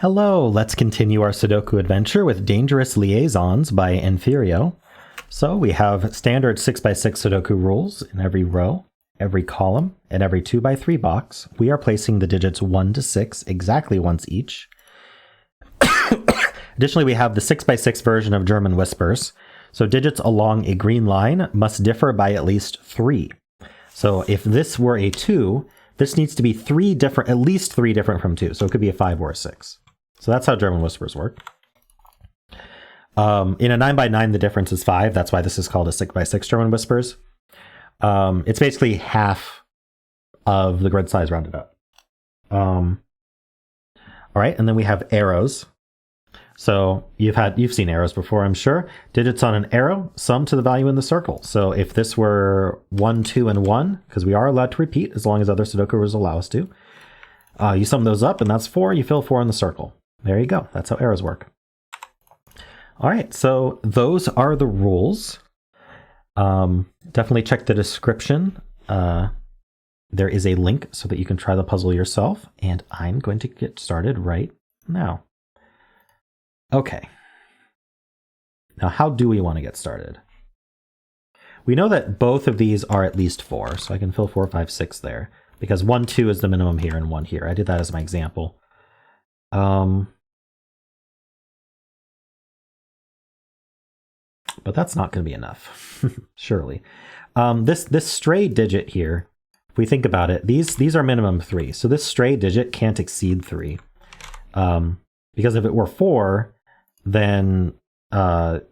Hello, let's continue our Sudoku adventure with Dangerous Liaisons by Emphyrio. So we have standard 6x6 Sudoku rules in every row, every column, and every 2x3 box. We are placing the digits 1 to 6 exactly once each. Additionally, we have the 6x6 version of German whispers. So digits along a green line must differ by at least 3. So if this were a 2, this needs to be at least 3 different from 2. So it could be a 5 or a 6. So that's how German whispers work. In a 9x9, the difference is 5. That's why this is called a 6x6 German whispers. It's basically half of the grid size rounded up. All right, and then we have arrows. So you've seen arrows before, I'm sure. Digits on an arrow sum to the value in the circle. So if this were 1, 2, and 1, because we are allowed to repeat as long as other Sudoku rules allow us to, you sum those up, and that's 4. You fill 4 in the circle. There you go. That's how arrows work. All right, so those are the rules. Definitely check the description. There is a link so that you can try the puzzle yourself, and I'm going to get started right now. Okay. Now, how do we want to get started? We know that both of these are at least 4, so I can fill 4, 5, 6 there, because 1, 2 is the minimum here and 1 here. I did that as my example. But that's not going to be enough, surely. This stray digit here, if we think about it, these are minimum 3. So this stray digit can't exceed 3. Because if it were 4, then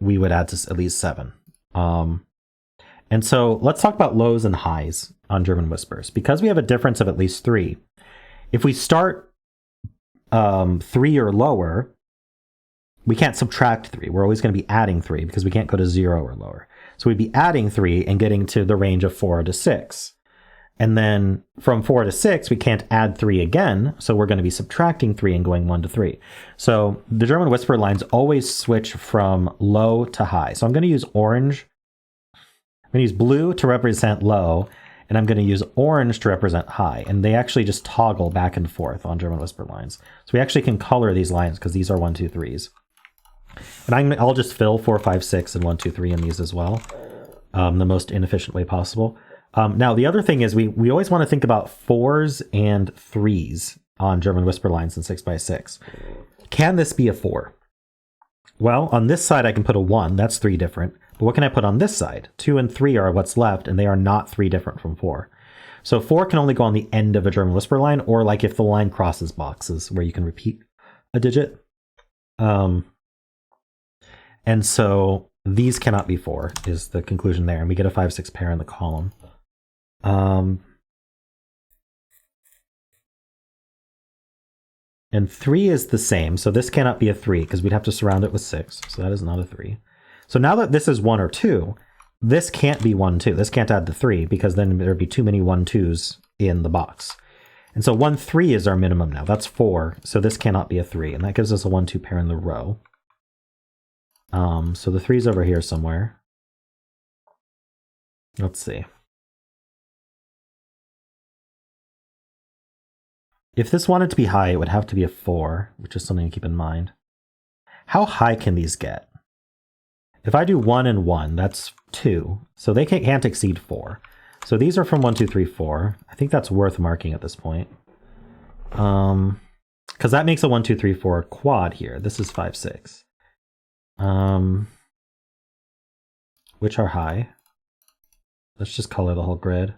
we would add to at least 7. And so let's talk about lows and highs on German whispers. Because we have a difference of at least 3, if we start 3 or lower, we can't subtract 3. We're always going to be adding 3 because we can't go to 0 or lower. So we'd be adding 3 and getting to the range of 4 to 6. And then from 4 to 6, we can't add 3 again. So we're going to be subtracting 3 and going 1 to 3. So the German whisper lines always switch from low to high. So I'm going to use orange. I'm going to use blue to represent low, and I'm going to use orange to represent high. And they actually just toggle back and forth on German whisper lines. So we actually can color these lines because these are 1, 2, 3s. And I'll just fill 4, 5, 6, and 1, 2, 3 in these as well, the most inefficient way possible. Now, the other thing is we always want to think about 4s and 3s on German whisper lines in 6x6. Can this be a 4? Well, on this side, I can put a 1. That's 3 different. But what can I put on this side? 2 and 3 are what's left, and they are not 3 different from 4. So 4 can only go on the end of a German whisper line, or like if the line crosses boxes where you can repeat a digit. And so these cannot be 4 is the conclusion there. And we get a 5, 6 pair in the column. And 3 is the same. So this cannot be a 3 because we'd have to surround it with 6. So that is not a 3. So now that this is 1 or 2, this can't be 1, 2. This can't add the 3 because then there'd be too many 1, 2s in the box. And so 1, 3 is our minimum now. That's 4. So this cannot be a 3. And that gives us a 1, 2 pair in the row. So the 3's over here somewhere. Let's see. If this wanted to be high, it would have to be a 4, which is something to keep in mind. How high can these get? If I do 1 and 1, that's 2. So they can't exceed 4. So these are from 1, 2, 3, 4. I think that's worth marking at this point. Because that makes a 1, 2, 3, 4 quad here. This is 5, 6. Which are high. Let's just color the whole grid.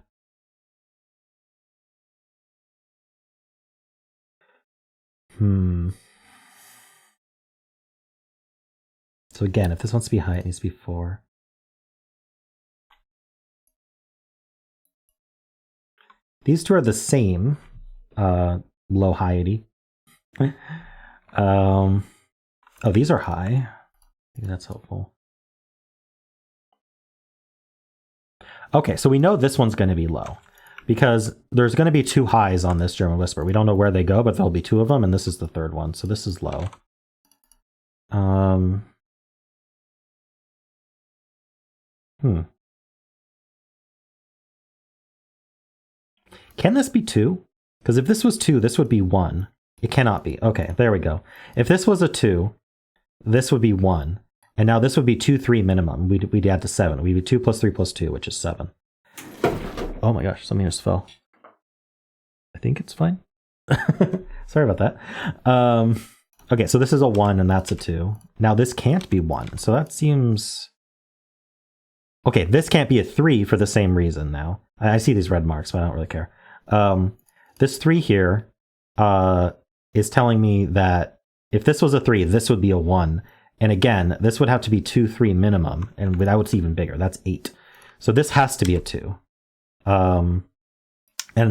So again, if this wants to be high, it needs to be 4. These two are the same, low hiety. Oh, these are high. Maybe that's helpful. Okay, so we know this one's going to be low because there's going to be 2 highs on this German whisper. We don't know where they go, but there'll be 2 of them, and this is the 3rd one. So this is low. Can this be 2? Because if this was 2, this would be 1. It cannot be. Okay, there we go. If this was a 2, this would be 1. And now this would be 2, 3 minimum. We'd add to 7. We'd be 2 plus 3 plus 2, which is 7. Oh my gosh, something just fell. I think it's fine. Sorry about that. Okay, so this is a 1 and that's a 2. Now this can't be 1. So that seems... Okay, this can't be a 3 for the same reason now. I see these red marks, but I don't really care. This 3 here is telling me that if this was a 3, this would be a 1. And again, this would have to be 2, 3 minimum. And that would be even bigger. That's 8. So this has to be a 2. And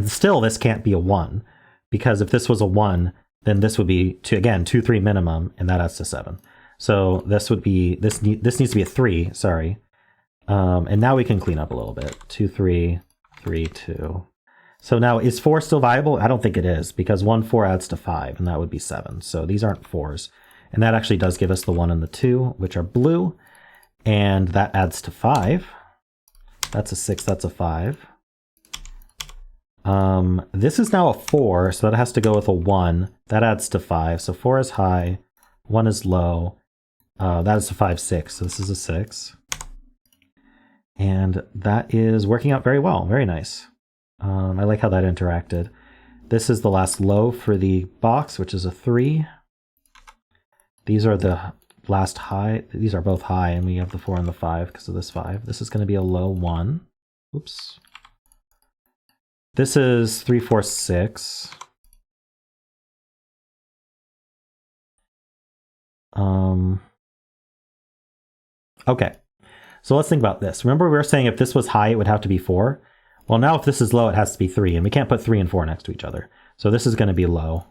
still, this can't be a 1. Because if this was a 1, then this would be, 2, 3 minimum. And that adds to 7. So this would be, this needs to be a 3, sorry. And now we can clean up a little bit. 2, 3, 3, 2. So now, is 4 still viable? I don't think it is, because 1, 4 adds to 5, and that would be 7. So these aren't 4s. And that actually does give us the 1 and the 2, which are blue. And that adds to 5. That's a 6, that's a 5. This is now a 4, so that has to go with a 1. That adds to 5. So 4 is high, 1 is low. That is a 5, 6. So this is a 6. And that is working out very well. Very nice. I like how that interacted. This is the last low for the box, which is a 3. These are the last high. These are both high, and we have the 4 and the 5 because of this 5. This is going to be a low 1. Oops. This is 3, 4, 6. Okay. So let's think about this. Remember we were saying if this was high, it would have to be 4. Well, now if this is low, it has to be 3, and we can't put 3 and 4 next to each other. So this is going to be low,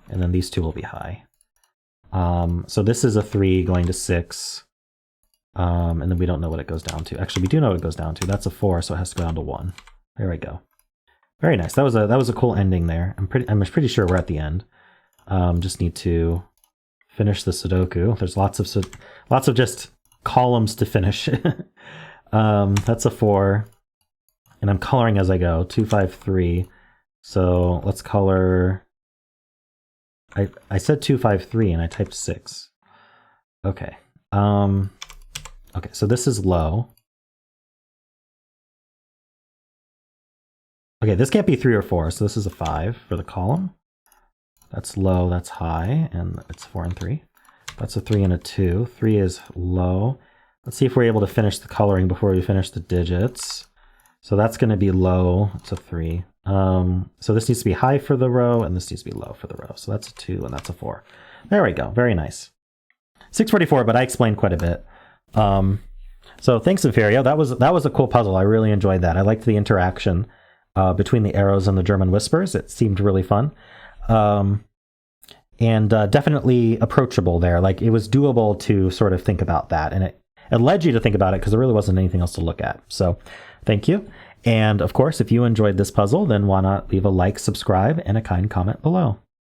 and then these two will be high. So this is a 3 going to 6, and then we don't know what it goes down to. Actually, we do know what it goes down to. That's a 4, so it has to go down to 1. There we go. Very nice. That was a cool ending there. I'm pretty sure we're at the end. Just need to finish the Sudoku. There's lots of just columns to finish. That's a 4. And I'm coloring as I go, 2, 5, 3. So let's color, I said 2, 5, 3 and I typed 6. Okay. Okay, so this is low. Okay, this can't be 3 or 4, so this is a 5 for the column. That's low, that's high, and it's 4 and 3. That's a 3 and a 2. 3 is low. Let's see if we're able to finish the coloring before we finish the digits. So that's going to be low. It's a 3. So this needs to be high for the row, and this needs to be low for the row. So that's a 2, and that's a 4. There we go. Very nice. 644, but I explained quite a bit. So thanks, Emphyrio. That was a cool puzzle. I really enjoyed that. I liked the interaction between the arrows and the German whispers. It seemed really fun. And definitely approachable there. Like, it was doable to sort of think about that, and it led you to think about it because there really wasn't anything else to look at. So thank you. And of course, if you enjoyed this puzzle, then why not leave a like, subscribe, and a kind comment below.